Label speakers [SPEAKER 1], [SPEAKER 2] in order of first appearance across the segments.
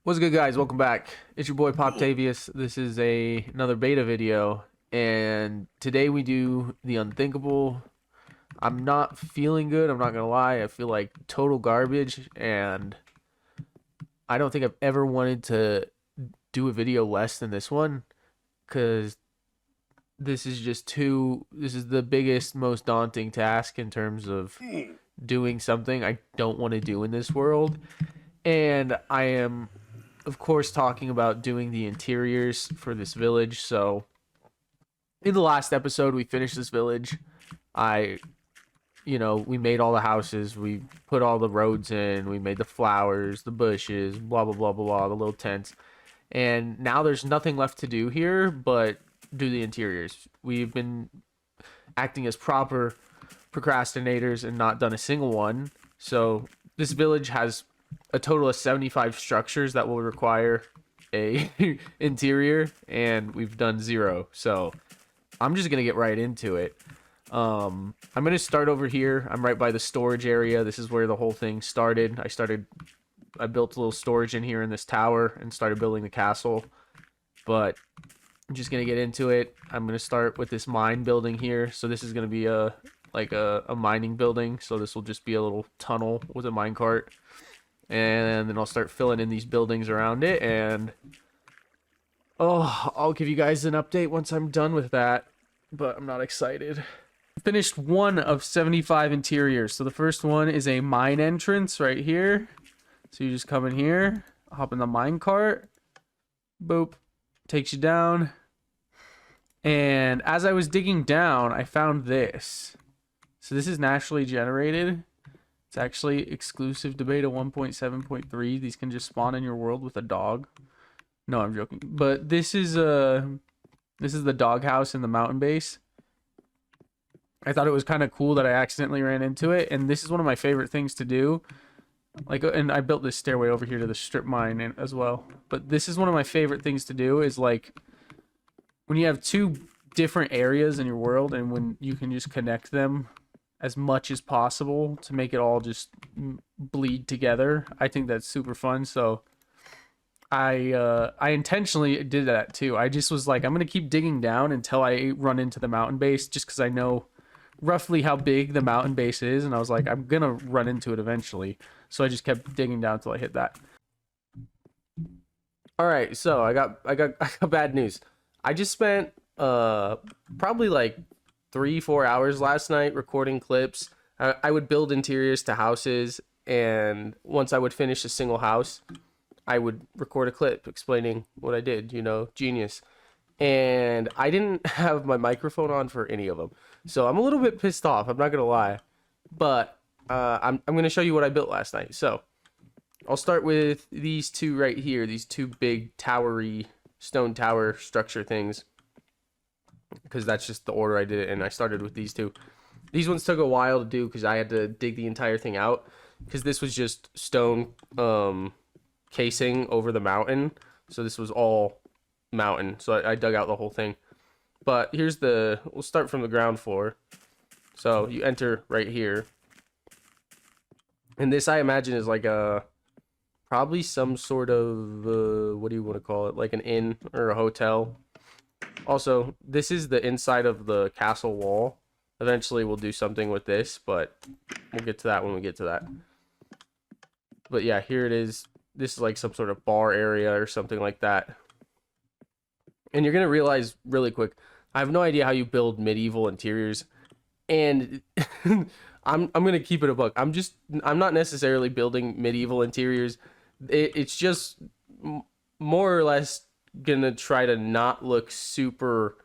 [SPEAKER 1] What's good, guys? Welcome back. It's your boy Poptavius. This is another beta video, and today we do the unthinkable. I'm not feeling good, I'm not gonna lie. I feel like total garbage, and I don't think I've ever wanted to do a video less than this one, because this is this is the biggest, most daunting task in terms of doing something I don't want to do in this world. And I am, of course, talking about doing the interiors for this village. So in the last episode, we finished this village. We made all the houses, we put all the roads in, we made the flowers, the bushes, blah blah blah blah blah, the little tents. And now there's nothing left to do here but do the interiors. We've been acting as proper procrastinators and not done a single one. So this village has a total of 75 structures that will require a interior, and we've done 0. So I'm just gonna get right into it. I'm gonna start over here. I'm right by the storage area. This is where the whole thing started. I built a little storage in here in this tower and started building the castle. But I'm just gonna get into it. I'm gonna start with this mine building here. So this is gonna be a mining building. So this will just be a little tunnel with a minecart. And then I'll start filling in these buildings around it, and I'll give you guys an update once I'm done with that, but I'm not excited. Finished one of 75 interiors. So the first one is a mine entrance right here. So you just come in here, hop in the mine cart, boop, takes you down. And as I was digging down, I found this. So this is naturally generated. It's actually exclusive to beta 1.7.3. These can just spawn in your world with a dog. No, I'm joking. But this is the doghouse in the mountain base. I thought it was kind of cool that I accidentally ran into it, and this is one of my favorite things to do. And I built this stairway over here to the strip mine as well. But this is one of my favorite things to do, is like when you have two different areas in your world and when you can just connect them as much as possible to make it all just bleed together. I think that's super fun. So I intentionally did that too. I just was like, I'm gonna keep digging down until I run into the mountain base, just because I know roughly how big the mountain base is, and I was like, I'm gonna run into it eventually. So I just kept digging down until I hit that. All right, so I got bad news. I just spent probably like 3-4 hours last night recording clips. I would build interiors to houses, and once I would finish a single house, I would record a clip explaining what I did. Genius. And I didn't have my microphone on for any of them, so I'm a little bit pissed off, I'm not gonna lie. But I'm gonna show you what I built last night. So I'll start with these two right here, these two big towery stone tower structure things, because that's just the order I did it, and I started with these two. These ones took a while to do because I had to dig the entire thing out, because this was just stone casing over the mountain. So this was all mountain, so I dug out the whole thing. But we'll start from the ground floor. So you enter right here, and this, I imagine, is like probably some sort of what do you want to call it, like an inn or a hotel. Also, this is the inside of the castle wall. Eventually we'll do something with this, but we'll get to that when we get to that. But yeah, here it is. This is like some sort of bar area or something like that. And you're gonna realize really quick, I have no idea how you build medieval interiors. And I'm gonna keep it a buck. I'm not necessarily building medieval interiors. It's just more or less gonna try to not look super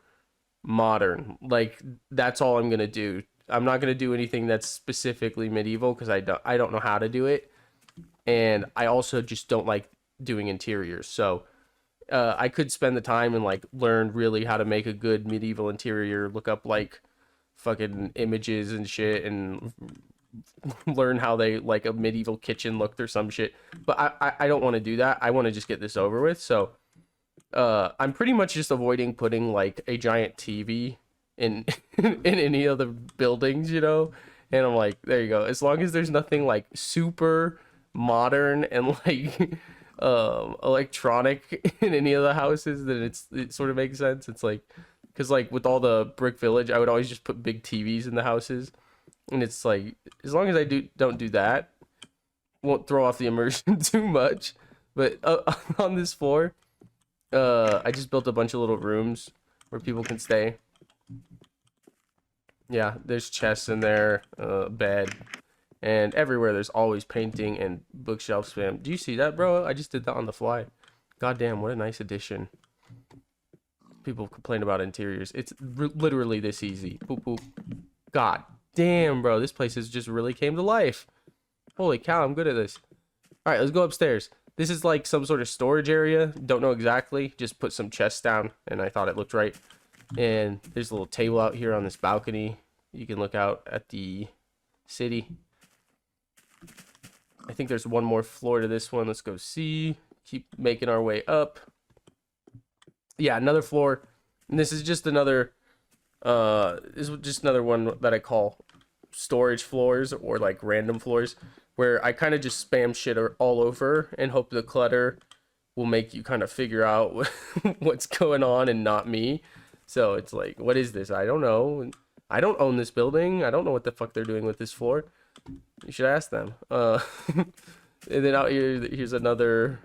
[SPEAKER 1] modern. Like, that's all I'm gonna do. I'm not gonna do anything that's specifically medieval, because I don't know how to do it, and I also just don't like doing interiors. So I could spend the time and like learn really how to make a good medieval interior, look up like fucking images and shit, and learn how they like a medieval kitchen looked or some shit. But I don't want to do that. I want to just get this over with. So I'm pretty much just avoiding putting like a giant TV in in any of the buildings, and I'm like, there you go. As long as there's nothing like super modern and like electronic in any of the houses, then it sort of makes sense. It's like, because like with all the brick village, I would always just put big TVs in the houses, and it's like, as long as I don't do that, won't throw off the immersion too much. But on this floor, I just built a bunch of little rooms where people can stay. Yeah, there's chests in there, bed, and everywhere there's always painting and bookshelf spam. Do you see that, bro? I just did that on the fly. Goddamn, what a nice addition. People complain about interiors. It's literally this easy. Boop, boop. God damn, bro. This place has just really came to life. Holy cow, I'm good at this. All right, let's go upstairs. This is like some sort of storage area. Don't know exactly. Just put some chests down, and I thought it looked right. And there's a little table out here on this balcony. You can look out at the city. I think there's one more floor to this one. Let's go see. Keep making our way up. Yeah, another floor. And this is just another one that I call storage floors, or like random floors, where I kind of just spam shit all over and hope the clutter will make you kind of figure out what's going on and not me. So it's like, what is this? I don't know. I don't own this building. I don't know what the fuck they're doing with this floor. You should ask them. And then out here, here's another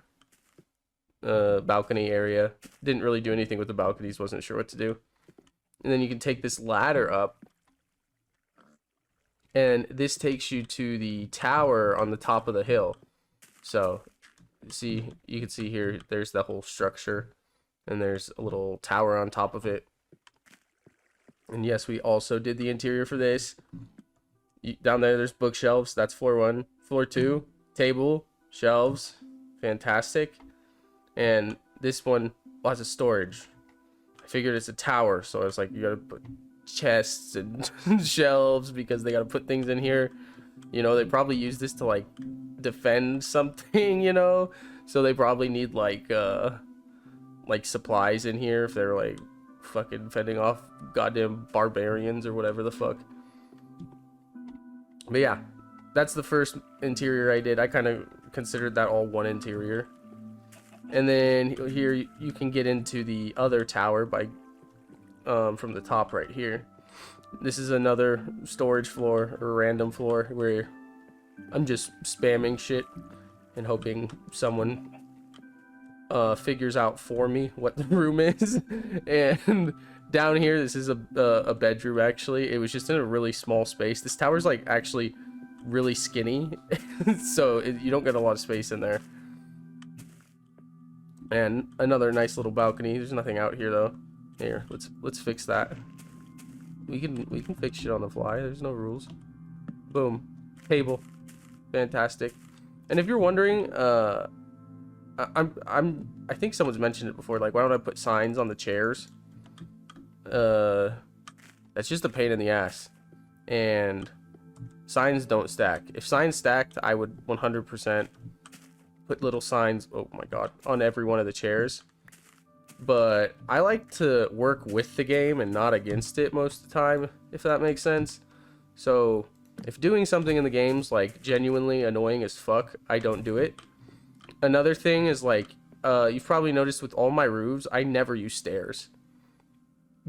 [SPEAKER 1] balcony area. Didn't really do anything with the balconies. Wasn't sure what to do. And then you can take this ladder up. And this takes you to the tower on the top of the hill. So, you can see here, there's the whole structure. And there's a little tower on top of it. And yes, we also did the interior for this. Down there's bookshelves. That's floor 1. Floor 2, table, shelves. Fantastic. And this one, lots of storage. I figured it's a tower, so I was like, you gotta put chests and shelves because they gotta put things in here. You know, they probably use this to like defend something, you know? So they probably need like supplies in here if they're like fucking fending off goddamn barbarians or whatever the fuck. But yeah, that's the first interior I did. I kind of considered that all one interior. And then here you can get into the other tower by from the top right here. This is another storage floor or random floor where I'm just spamming shit and hoping someone figures out for me what the room is. And down here, this is a bedroom. Actually, it was just in a really small space. This tower's like actually really skinny, so you don't get a lot of space in there. And another nice little balcony. There's nothing out here though. Here, let's fix that. We can fix shit on the fly. There's no rules. Boom, table, fantastic. And if you're wondering, I think someone's mentioned it before. Like, why don't I put signs on the chairs? That's just a pain in the ass. And signs don't stack. If signs stacked, I would 100% put little signs, oh my god, on every one of the chairs. But I like to work with the game and not against it most of the time, if that makes sense. So if doing something in the game's like genuinely annoying as fuck, I don't do it. Another thing is like, you've probably noticed with all my roofs, I never use stairs.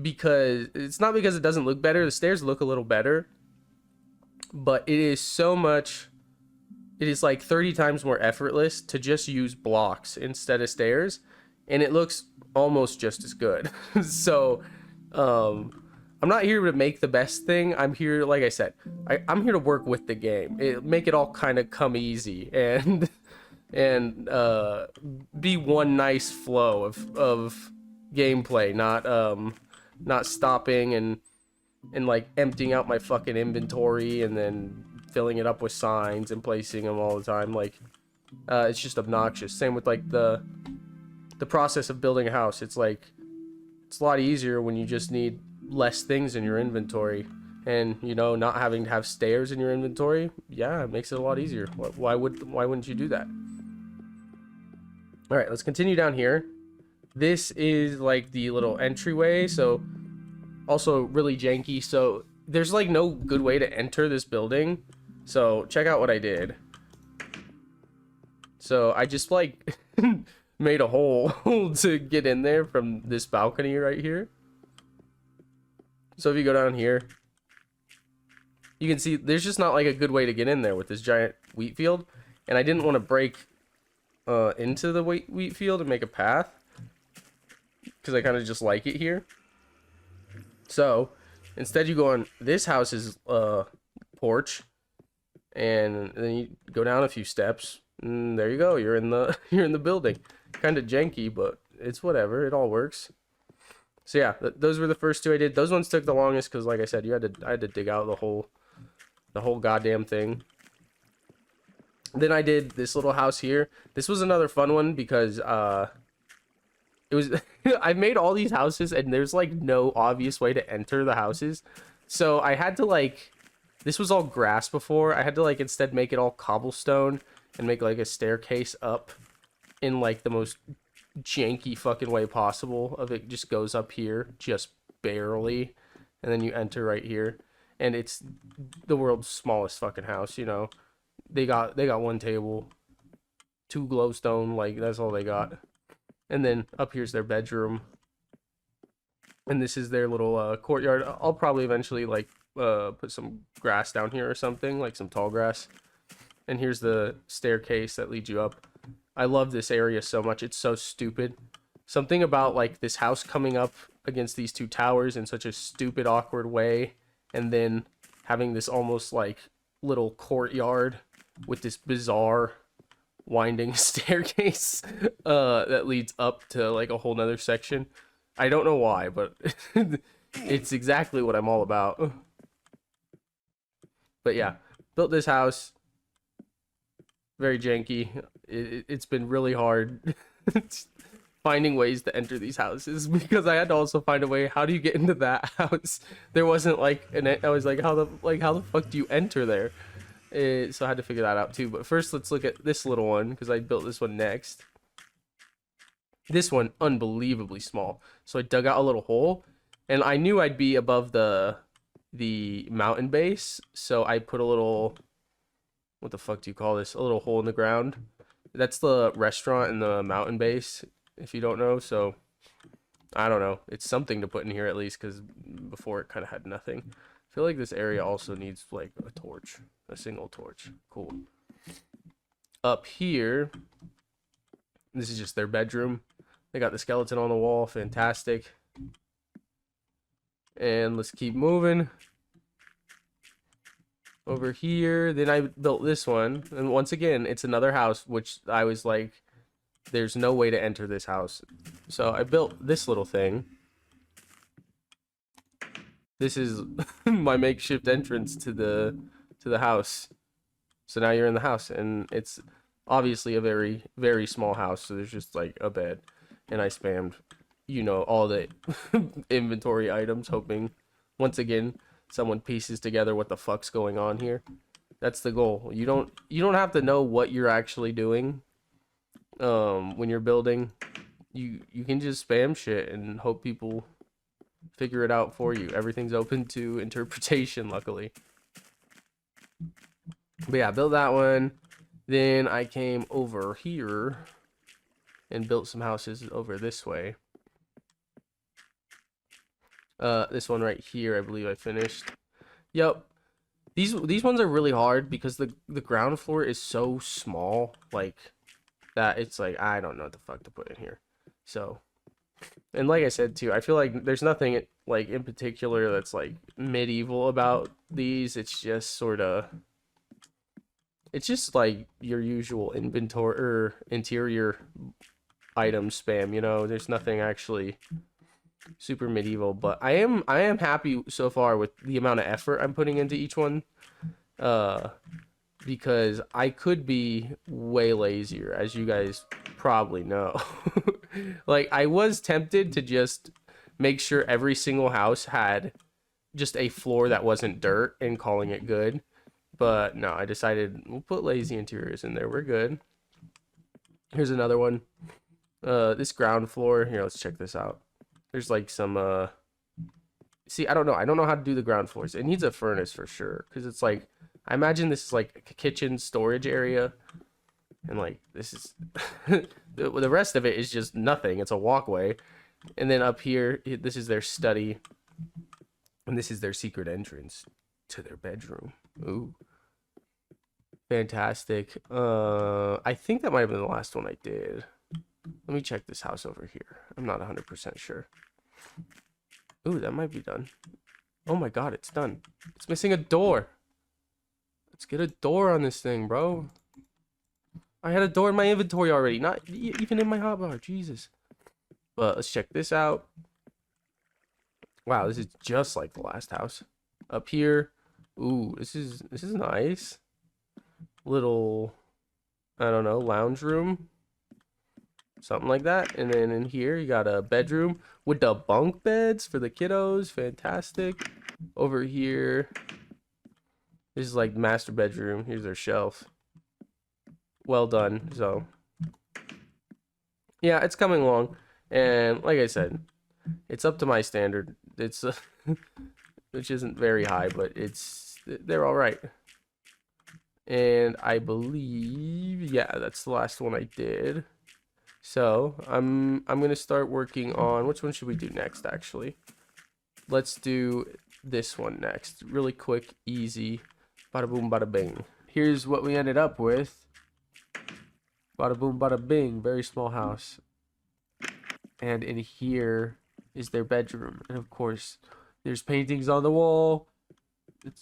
[SPEAKER 1] Because it's not because it doesn't look better. The stairs look a little better, but it is like 30 times more effortless to just use blocks instead of stairs, and it looks almost just as good. So I'm not here to make the best thing. I'm here, like I said, I'm here to work with the game, make it all kind of come easy and be one nice flow of gameplay, not stopping and like emptying out my fucking inventory and then filling it up with signs and placing them all the time. Like, it's just obnoxious. Same with like the process of building a house. It's like, it's a lot easier when you just need less things in your inventory, and you know, not having to have stairs in your inventory. Yeah, it makes it a lot easier. Why wouldn't you do that? All right, let's continue down here. This is like the little entryway, so also really janky. So there's like no good way to enter this building. So check out what I did. So I just like made a hole to get in there from this balcony right here. So if you go down here, you can see there's just not like a good way to get in there with this giant wheat field. And I didn't want to break into the wheat field and make a path, because I kind of just like it here. So instead you go on this house's porch, and then you go down a few steps, and there you go, you're in the you're in the building. Kind of janky, but it's whatever, it all works. So yeah, those were the first two I did. Those ones took the longest because, like I said, I had to dig out the whole goddamn thing. Then I did this little house here. This was another fun one because it was I made all these houses and there's like no obvious way to enter the houses. So I had to like, this was all grass before. I had to like instead make it all cobblestone and make like a staircase up in like the most janky fucking way possible. Of it just goes up here just barely, and then you enter right here, and it's the world's smallest fucking house. You know, they got one table, 2 glowstone, like that's all they got. And then up here's their bedroom, and this is their little courtyard. I'll probably eventually like put some grass down here or something, like some tall grass. And here's the staircase that leads you up. I love this area so much. It's so stupid. Something about like this house coming up against these 2 towers in such a stupid, awkward way, and then having this almost like little courtyard with this bizarre winding staircase that leads up to like a whole nother section. I don't know why, but it's exactly what I'm all about. But yeah, built this house. Very janky. It's been really hard finding ways to enter these houses, because I had to also find a way. How do you get into that house? There wasn't like I was like, how the fuck do you enter there? So I had to figure that out too. But first, let's look at this little one, because I built this one next. This one, unbelievably small. So I dug out a little hole, and I knew I'd be above the mountain base, so I put a little, what the fuck do you call this? A little hole in the ground. That's the restaurant in the mountain base, if you don't know. So I don't know. It's something to put in here at least, because before it kind of had nothing. I feel like this area also needs like a torch, a single torch. Cool. Up here, this is just their bedroom. They got the skeleton on the wall. Fantastic. And let's keep moving. Over here, then I built this one, and once again it's another house, which I was like, there's no way to enter this house. So I built this little thing. This is my makeshift entrance to the house. So now you're in the house, and it's obviously a very, very small house, so there's just like a bed, and I spammed, you know, all the inventory items, hoping once again someone pieces together what the fuck's going on here. That's the goal. You don't have to know what you're actually doing when you're building. You can just spam shit and hope people figure it out for you. Everything's open to interpretation, luckily. But yeah, built that one. Then I came over here and built some houses over this way. This one right here, I believe I finished. Yep. These ones are really hard because the ground floor is so small, like that it's like I don't know what the fuck to put in here. So, and like I said too, I feel like there's nothing like in particular that's like medieval about these. It's just sort of, it's just like your usual inventory or interior item spam, you know. There's nothing actually super medieval, but I am happy so far with the amount of effort I'm putting into each one, because I could be way lazier, as you guys probably know. Like, I was tempted to just make sure every single house had just a floor that wasn't dirt and calling it good, but no, I decided we'll put lazy interiors in there. We're good. Here's another one. This ground floor here, let's check this out. There's like some see, I don't know how to do the ground floors. It needs a furnace for sure, because it's like, I imagine this is like a kitchen storage area, and like this is The rest of it is just nothing. It's a walkway. And then up here, this is their study. And this is their secret entrance to their bedroom. Ooh. Fantastic. I think that might have been the last one I did. Let me check this house over here. I'm not 100% sure. Ooh, that might be done. Oh my god, it's done. It's missing a door. Let's get a door on this thing, bro. I had a door in my inventory already. Not even in my hotbar. Jesus. But let's check this out. Wow, this is just like the last house. Up here. Ooh, this is nice. Little, I don't know, lounge room. Something like that. And then in here, you got a bedroom with the bunk beds for the kiddos. Fantastic. Over here, this is like master bedroom. Here's their shelf. Well done. So, yeah, it's coming along. And like I said, it's up to my standard. It's, which isn't very high, but they're all right. And I believe, yeah, that's the last one I did. So I'm gonna start working on, which one should we do next? Actually, let's do this one next. Really quick, easy. Bada boom, bada bing. Here's what we ended up with. Bada boom, bada bing. Very small house. And in here is their bedroom, and of course, there's paintings on the wall.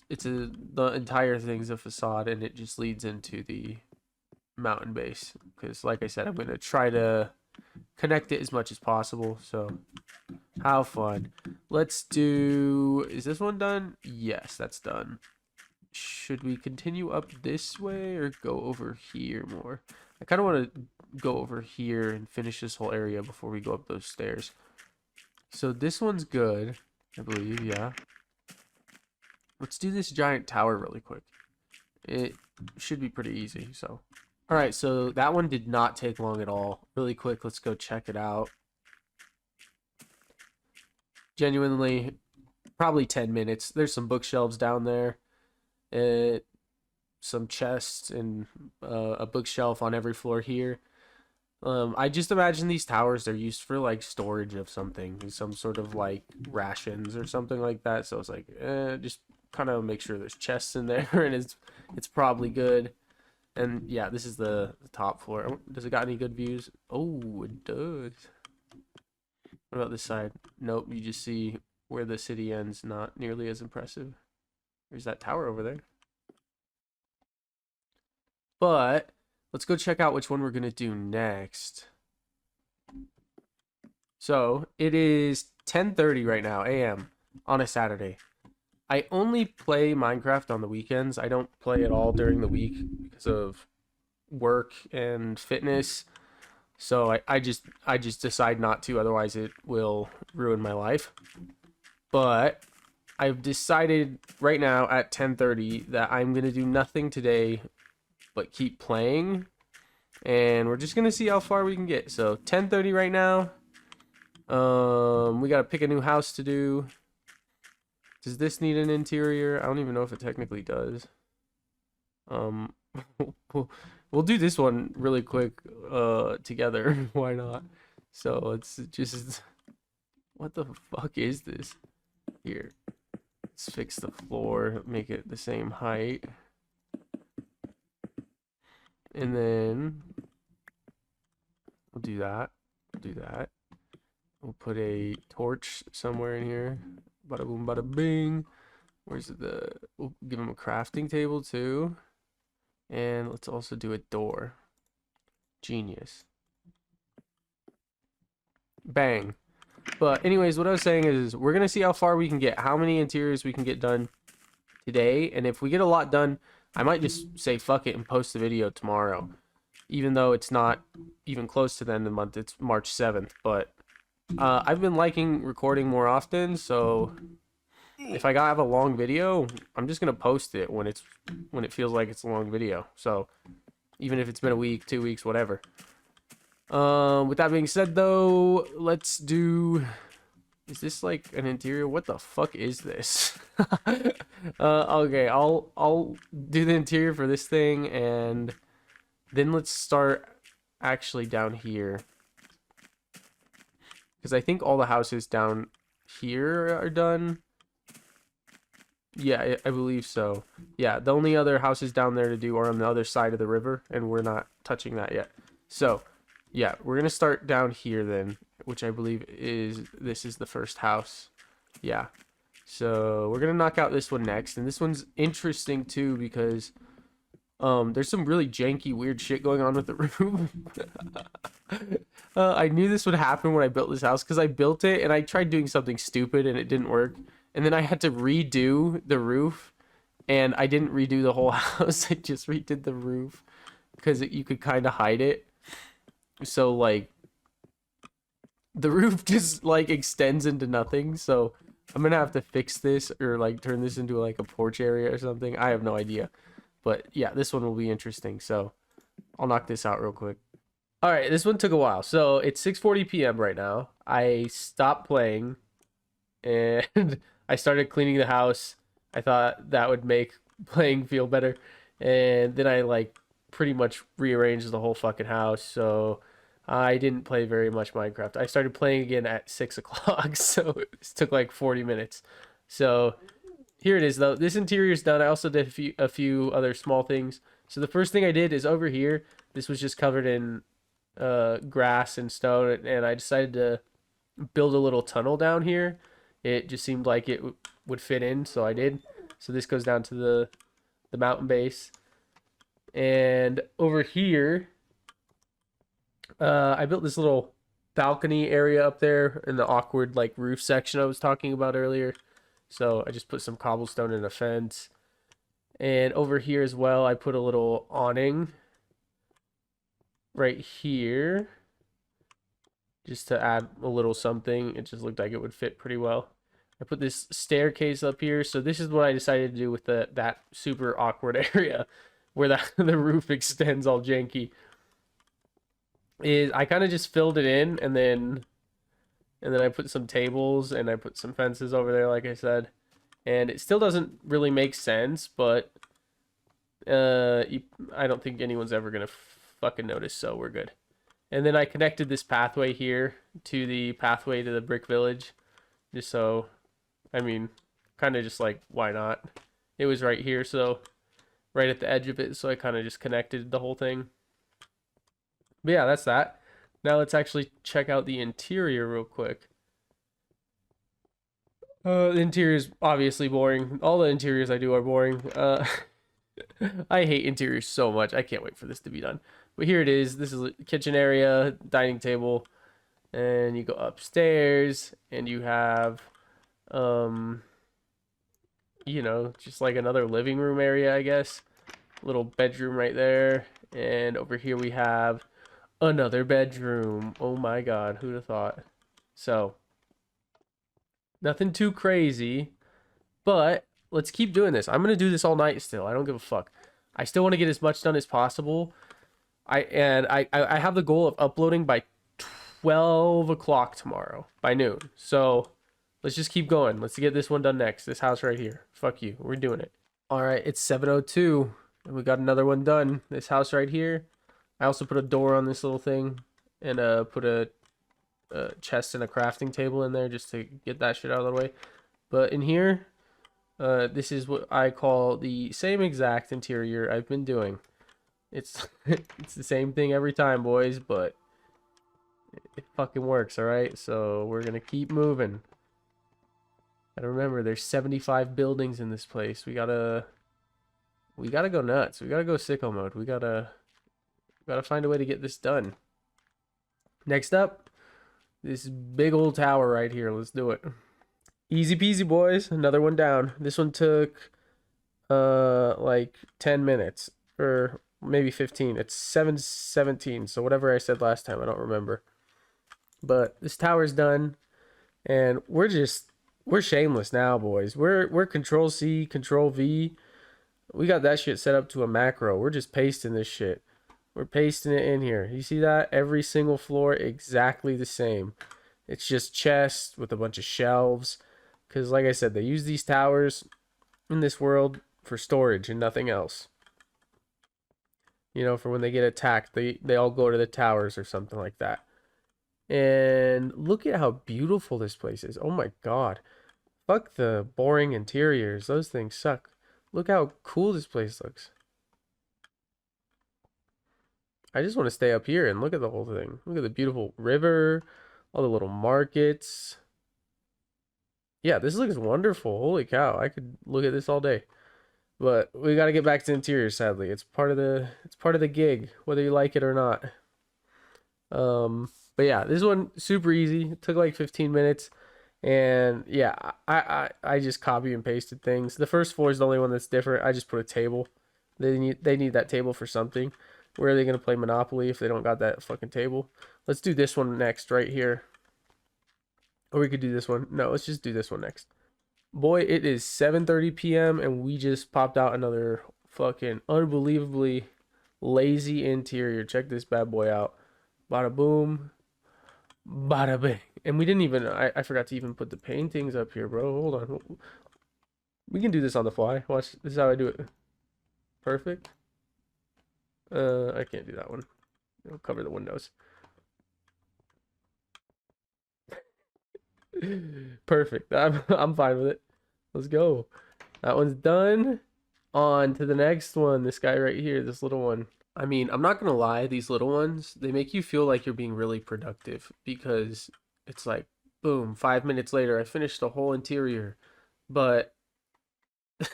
[SPEAKER 1] The entire thing's a facade, and it just leads into the mountain base, because like I said, I'm going to try to connect it as much as possible. So how fun. Let's do, is this one done? Yes, that's done. Should we continue up this way or go over here more? I kind of want to go over here and finish this whole area before we go up those stairs. So this one's good, I believe. Yeah, let's do this giant tower really quick. It should be pretty easy. So all right, so that one did not take long at all. Really quick, let's go check it out. Genuinely, probably 10 minutes. There's some bookshelves down there. Some chests and a bookshelf on every floor here. I just imagine these towers, they're used for like storage of something. Some sort of like rations or something like that. So it's like, just kind of make sure there's chests in there and it's probably good. And yeah, this is the top floor. Does it got any good views? Oh, it does. What about this side? Nope, you just see where the city ends. Not nearly as impressive. There's that tower over there. But let's go check out which one we're going to do next. So it is 10:30 right now, a.m. on a Saturday. I only play Minecraft on the weekends. I don't play at all during the week because of work and fitness. So I just decide not to, otherwise it will ruin my life. But I've decided right now at 10:30 that I'm going to do nothing today but keep playing. And we're just going to see how far we can get. So 10:30 right now. We got to pick a new house to do. Does this need an interior? I don't even know if it technically does. We'll do this one really quick together. Why not? So it's just, what the fuck is this? Here, let's fix the floor, make it the same height. And then we'll do that. We'll put a torch somewhere in here. Bada boom, bada bing. Where's we'll give him a crafting table too. And let's also do a door. Genius. Bang. But anyways, what I was saying is we're going to see how far we can get, how many interiors we can get done today. And if we get a lot done, I might just say fuck it and post the video tomorrow. Even though it's not even close to the end of the month. It's March 7th. But I've been liking recording more often, so if I gotta have a long video, I'm just gonna post it when it feels like it's a long video. So even if it's been a week, 2 weeks, whatever. With that being said, though, let's do. Is this like an interior? What the fuck is this? Okay, I'll do the interior for this thing, and then let's start actually down here. Because I think all the houses down here are done. Yeah, I believe so. Yeah, the only other houses down there to do are on the other side of the river, and we're not touching that yet. So, yeah, we're going to start down here then, which I believe this is the first house. Yeah. So, we're going to knock out this one next, and this one's interesting too because there's some really janky, weird shit going on with the roof. I knew this would happen when I built this house because I built it and I tried doing something stupid and it didn't work. And then I had to redo the roof, and I didn't redo the whole house. I just redid the roof because you could kind of hide it. So like the roof just like extends into nothing. So I'm gonna have to fix this or like turn this into like a porch area or something. I have no idea. But yeah, this one will be interesting. So I'll knock this out real quick. All right, this one took a while. So it's 6:40 p.m. right now. I stopped playing and I started cleaning the house. I thought that would make playing feel better. And then I like pretty much rearranged the whole fucking house. So I didn't play very much Minecraft. I started playing again at 6 o'clock. So it took like 40 minutes. So here it is though. This interior is done. I also did a few other small things. So the first thing I did is over here. This was just covered in grass and stone. And I decided to build a little tunnel down here. It just seemed like it would fit in, so I did. So this goes down to the mountain base. And over here, I built this little balcony area up there in the awkward like roof section I was talking about earlier. So I just put some cobblestone and a fence. And over here as well, I put a little awning right here just to add a little something. It just looked like it would fit pretty well. I put this staircase up here. So this is what I decided to do with that super awkward area where the roof extends all janky. Is I kind of just filled it in and then I put some tables and I put some fences over there like I said. And it still doesn't really make sense, but I don't think anyone's ever going to fucking notice, so we're good. And then I connected this pathway here to the pathway to the brick village. Just so, I mean, kind of just like, why not? It was right here, so right at the edge of it, so I kind of just connected the whole thing. But yeah, that's that. Now let's actually check out the interior real quick. The interior is obviously boring. All the interiors I do are boring. I hate interiors so much. I can't wait for this to be done. But here it is. This is the kitchen area, dining table. And you go upstairs and you have, you know, just like another living room area, I guess. Little bedroom right there. And over here we have another bedroom. Oh my God, who'd have thought? So, nothing too crazy, but let's keep doing this. I'm going to do this all night still. I don't give a fuck. I still want to get as much done as possible. I have the goal of uploading by 12 o'clock tomorrow by noon. So let's just keep going. Let's get this one done next. This house right here. Fuck you. We're doing it. All right. It's 7:02 and we got another one done. This house right here. I also put a door on this little thing and put a chest and a crafting table in there just to get that shit out of the way. But in here, this is what I call the same exact interior I've been doing. It's it's the same thing every time, boys, but it fucking works, all right? So we're gonna keep moving. And remember, there's 75 buildings in this place. We gotta go nuts. We gotta go sicko mode. We gotta find a way to get this done. Next up, this big old tower right here. Let's do it. Easy peasy, boys. Another one down. This one took like 10 minutes or maybe 15. It's 7:17. So whatever I said last time, I don't remember. But this tower's done, and we're shameless now, boys. We're Control C, Control V. We got that shit set up to a macro. We're just pasting this shit. We're pasting it in here. You see that? Every single floor exactly the same. It's just chests with a bunch of shelves. Because like I said, they use these towers in this world for storage and nothing else. You know, for when they get attacked, they all go to the towers or something like that. And look at how beautiful this place is. Oh my God. Fuck the boring interiors. Those things suck. Look how cool this place looks. I just want to stay up here and look at the whole thing. Look at the beautiful river, all the little markets. Yeah, this looks wonderful. Holy cow. I could look at this all day. But we got to get back to interiors, sadly. It's part of the gig, whether you like it or not. But yeah, this one super easy. It took like 15 minutes. And yeah, I just copy and pasted things. The first floor is the only one that's different. I just put a table. They need that table for something. Where are they gonna play Monopoly if they don't got that fucking table? Let's do this one next, right here. Or we could do this one. No, let's just do this one next. Boy, it is 7:30 p.m. and we just popped out another fucking unbelievably lazy interior. Check this bad boy out. Bada boom, bada bing. And we didn't even, I forgot to even put the paintings up here, bro. Hold on. We can do this on the fly. Watch, this is how I do it. Perfect. I can't do that one. It'll cover the windows. Perfect. I'm fine with it. Let's go. That one's done. On to the next one. This guy right here, this little one. I mean, I'm not gonna lie, these little ones, they make you feel like you're being really productive because it's like, boom, 5 minutes later, I finished the whole interior. But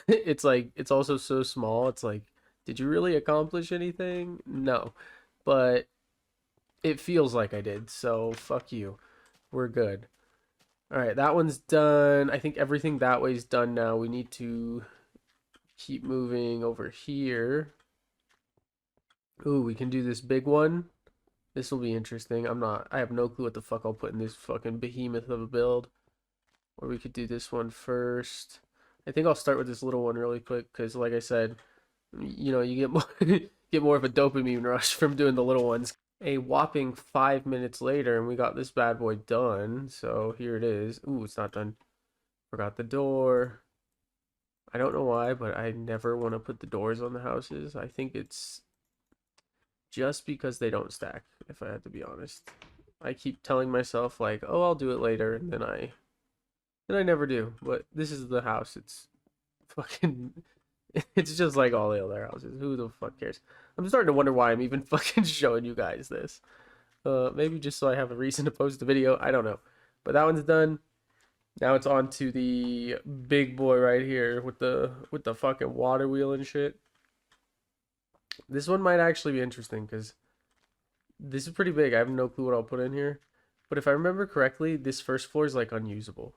[SPEAKER 1] it's like, it's also so small. It's like, did you really accomplish anything? No. But it feels like I did, so fuck you. We're good. All right, that one's done. I think everything that way is done now. We need to keep moving over here. Ooh, we can do this big one. This will be interesting. I have no clue what the fuck I'll put in this fucking behemoth of a build. Or we could do this one first. I think I'll start with this little one really quick because, like I said, you know, you get more, get more of a dopamine rush from doing the little ones. A whopping 5 minutes later, and we got this bad boy done. So here it is. Ooh, it's not done. Forgot the door. I don't know why, but I never want to put the doors on the houses. I think it's just because they don't stack, if I had to be honest. I keep telling myself like, "Oh, I'll do it later," and then I never do. But this is the house. It's fucking it's just like all the other houses. Who the fuck cares? I'm starting to wonder why I'm even fucking showing you guys this. Maybe just so I have a reason to post a video. I don't know. But that one's done. Now it's on to the big boy right here with the fucking water wheel and shit. This one might actually be interesting because this is pretty big. I have no clue what I'll put in here. But if I remember correctly, this first floor is like unusable.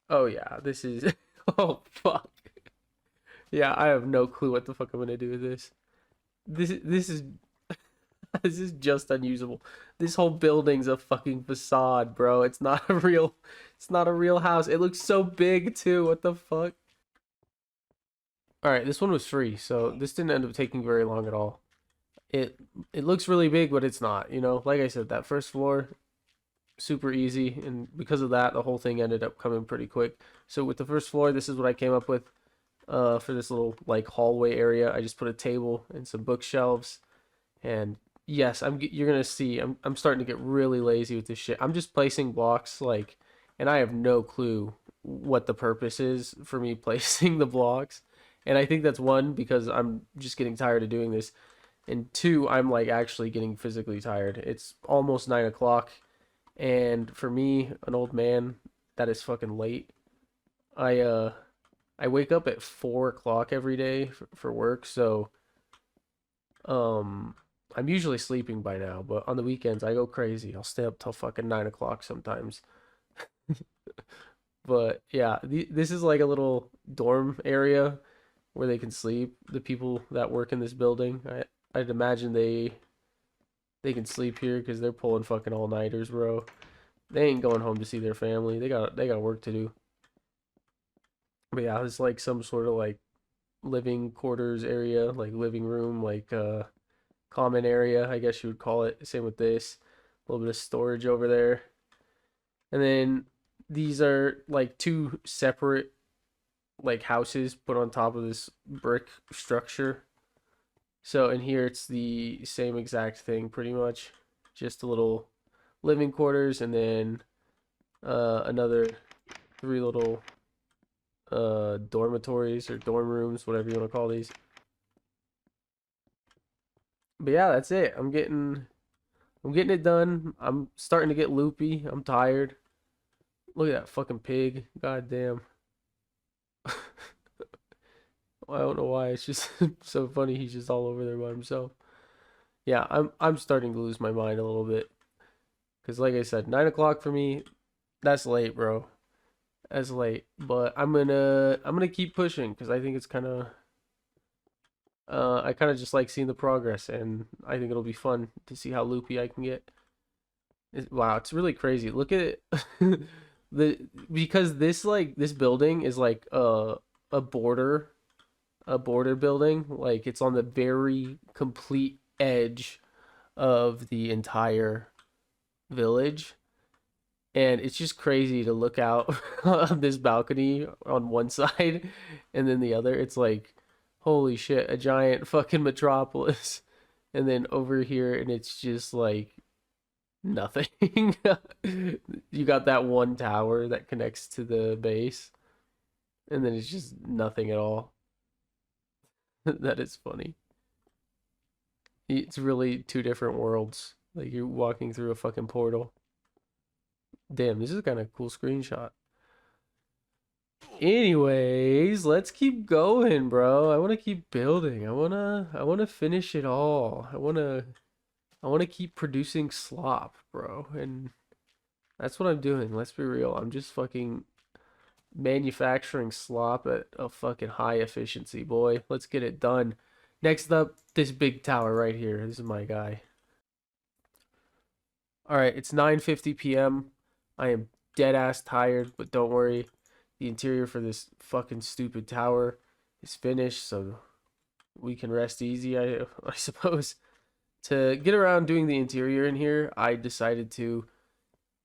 [SPEAKER 1] Oh yeah, this is oh fuck. Yeah, I have no clue what the fuck I'm gonna do with this. This is this is just unusable. This whole building's a fucking facade, bro. It's not a real house. It looks so big too. What the fuck? All right, this one was free, so this didn't end up taking very long at all. It it looks really big, but it's not, you know. Like I said, that first floor super easy, and because of that, the whole thing ended up coming pretty quick. So with the first floor, this is what I came up with for this little like hallway area. I just put a table and some bookshelves. And yes, you're gonna see I'm starting to get really lazy with this shit. I'm just placing blocks like, and I have no clue what the purpose is for me placing the blocks. And I think that's one because I'm just getting tired of doing this, and two, I'm like actually getting physically tired. It's almost 9 o'clock, and for me, an old man, that is fucking late. I uh I wake up at 4 o'clock every day for work, so um, I'm usually sleeping by now, but on the weekends I go crazy. I'll stay up till fucking 9 o'clock sometimes. But yeah, this is like a little dorm area where they can sleep. The people that work in this building, I'd imagine they can sleep here because they're pulling fucking all nighters, bro. They ain't going home to see their family. They got work to do. But yeah, it's like some sort of like living quarters area, like living room, like common area, I guess you would call it. Same with this. A little bit of storage over there. And then these are like two separate like houses put on top of this brick structure. So in here, it's the same exact thing, pretty much. Just a little living quarters, and then another three little dormitories or dorm rooms, whatever you want to call these. But yeah, that's it. I'm getting it done. I'm starting to get loopy. I'm tired. Look at that fucking pig. God damn. I don't know why. It's just so funny. He's just all over there by himself. Yeah, I'm starting to lose my mind a little bit. Cause like I said, 9 o'clock for me, that's late, bro. That's late. But I'm gonna keep pushing because I think it's I kind of just like seeing the progress, and I think it'll be fun to see how loopy I can get. Wow, it's really crazy. Look at it. the Because this building is like a border a border building. Like it's on the very complete edge of the entire village. And it's just crazy to look out on this balcony on one side and then the other. It's like, holy shit, a giant fucking metropolis. And then over here, and it's just like nothing. You got that one tower that connects to the base, and then it's just nothing at all. That is funny. It's really two different worlds. Like you're walking through a fucking portal. Damn, this is kind of a cool screenshot. Anyways, let's keep going, bro. I want to keep building. I want to finish it all. I want to keep producing slop, bro. And that's what I'm doing. Let's be real. I'm just fucking manufacturing slop at a fucking high efficiency, boy. Let's get it done. Next up, this big tower right here. This is my guy. All right, it's 9:50 p.m. I am dead ass tired, but don't worry. The interior for this fucking stupid tower is finished, so we can rest easy, I suppose. To get around doing the interior in here, I decided to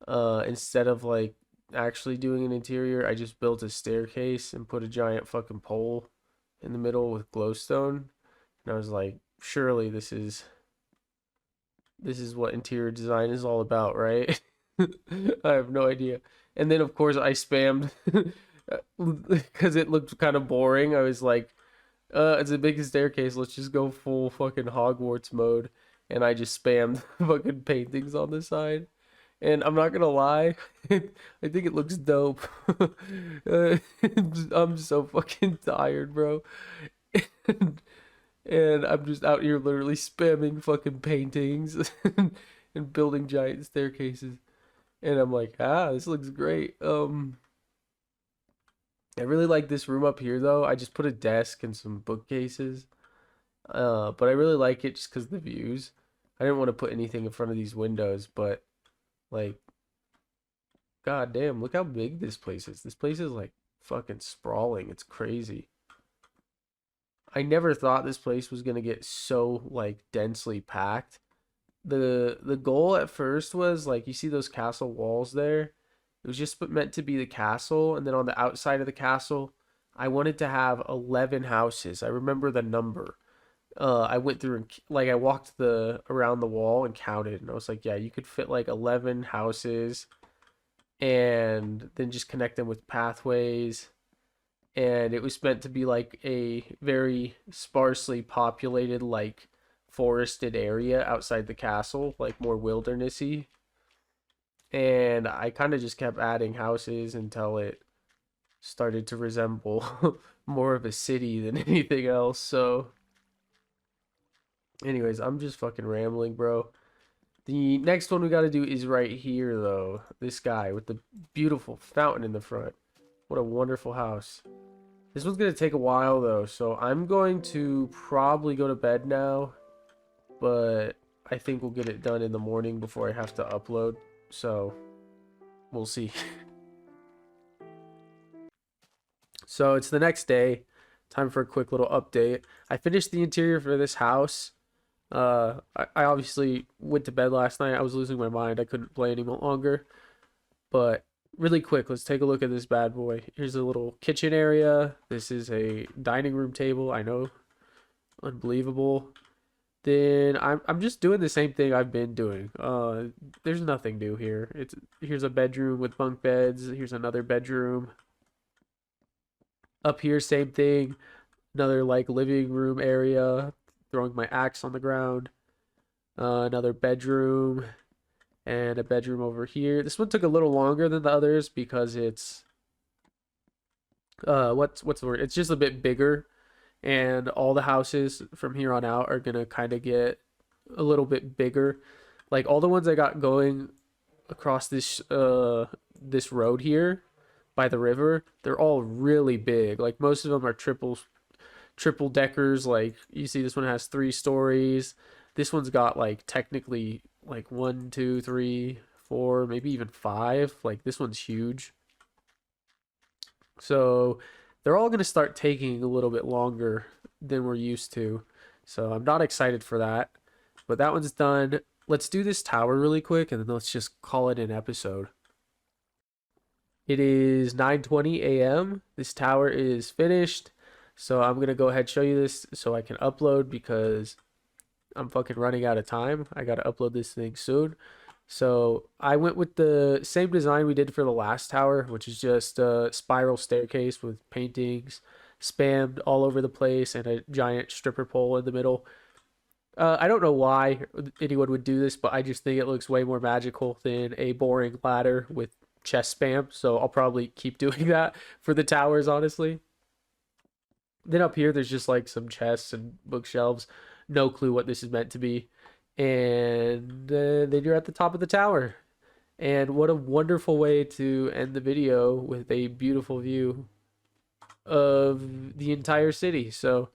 [SPEAKER 1] instead of like actually doing an interior, I just built a staircase and put a giant fucking pole in the middle with glowstone. And I was like, surely this is what interior design is all about, right? I have no idea. And then of course I spammed because it looked kind of boring. I was like, it's a big staircase. Let's just go full fucking Hogwarts mode. And I just spammed fucking paintings on the side. And I'm not gonna lie, I think it looks dope. Uh, I'm so fucking tired, bro. And I'm just out here literally spamming fucking paintings and building giant staircases. And I'm like, this looks great. I really like this room up here though. I just put a desk and some bookcases. But I really like it just because the views. I didn't want to put anything in front of these windows, but like, god damn, look how big this place is. This place is like fucking sprawling. It's crazy. I never thought this place was gonna get so like densely packed. The goal at first was like you see those castle walls there. It was just meant to be the castle, and then on the outside of the castle, I wanted to have 11 houses. I remember the number. I went through and like I walked the around the wall and counted, and I was like, yeah, you could fit like 11 houses, and then just connect them with pathways. And it was meant to be like a very sparsely populated, like forested area outside the castle, like more wildernessy. And I kind of just kept adding houses until it started to resemble more of a city than anything else. So, anyways, I'm just fucking rambling, bro. The next one we got to do is right here, though. This guy with the beautiful fountain in the front. What a wonderful house. This one's going to take a while, though, so I'm going to probably go to bed now, but I think we'll get it done in the morning before I have to upload, so we'll see. So it's the next day. Time for a quick little update. I finished the interior for this house. I obviously went to bed last night. I was losing my mind. I couldn't play any longer, but really quick, let's take a look at this bad boy. Here's a little kitchen area. This is a dining room table. I know, unbelievable.
[SPEAKER 2] Then I'm just doing the same thing I've been doing. There's nothing new here. Here's a bedroom with bunk beds. Here's another bedroom. Up here, same thing. Another like living room area. Throwing my axe on the ground. Another bedroom and a bedroom over here. This one took a little longer than the others because it's what's the word? It's just a bit bigger, and all the houses from here on out are gonna kind of get a little bit bigger. Like all the ones I got going across this road here by the river, they're all really big. Like most of them are triple deckers. Like you see, this one has 3 stories. This one's got like technically like one, two, three, four, maybe even five. Like this one's huge. So they're all going to start taking a little bit longer than we're used to. So I'm not excited for that. But that one's done. Let's do this tower really quick and then let's just call it an episode. It is 9:20 a.m. This tower is finished. So I'm going to go ahead and show you this so I can upload because I'm fucking running out of time. I got to upload this thing soon. So I went with the same design we did for the last tower, which is just a spiral staircase with paintings spammed all over the place and a giant stripper pole in the middle. I don't know why anyone would do this, but I just think it looks way more magical than a boring ladder with chest spam. So I'll probably keep doing that for the towers, honestly. Then up here, there's just like some chests and bookshelves. No clue what this is meant to be. And then you're at the top of the tower. And what a wonderful way to end the video with a beautiful view of the entire city. So,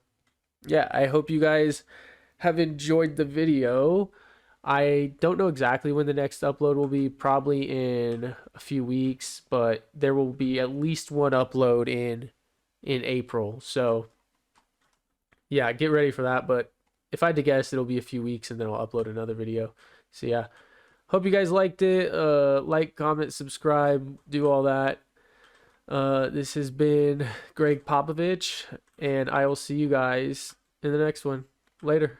[SPEAKER 2] yeah, I hope you guys have enjoyed the video. I don't know exactly when the next upload will be, probably in a few weeks, but there will be at least one upload in April. So, yeah, get ready for that, but if I had to guess, it'll be a few weeks and then I'll upload another video. So yeah, hope you guys liked it. Like, comment, subscribe, do all that. This has been Greg Popovich, and I will see you guys in the next one. Later.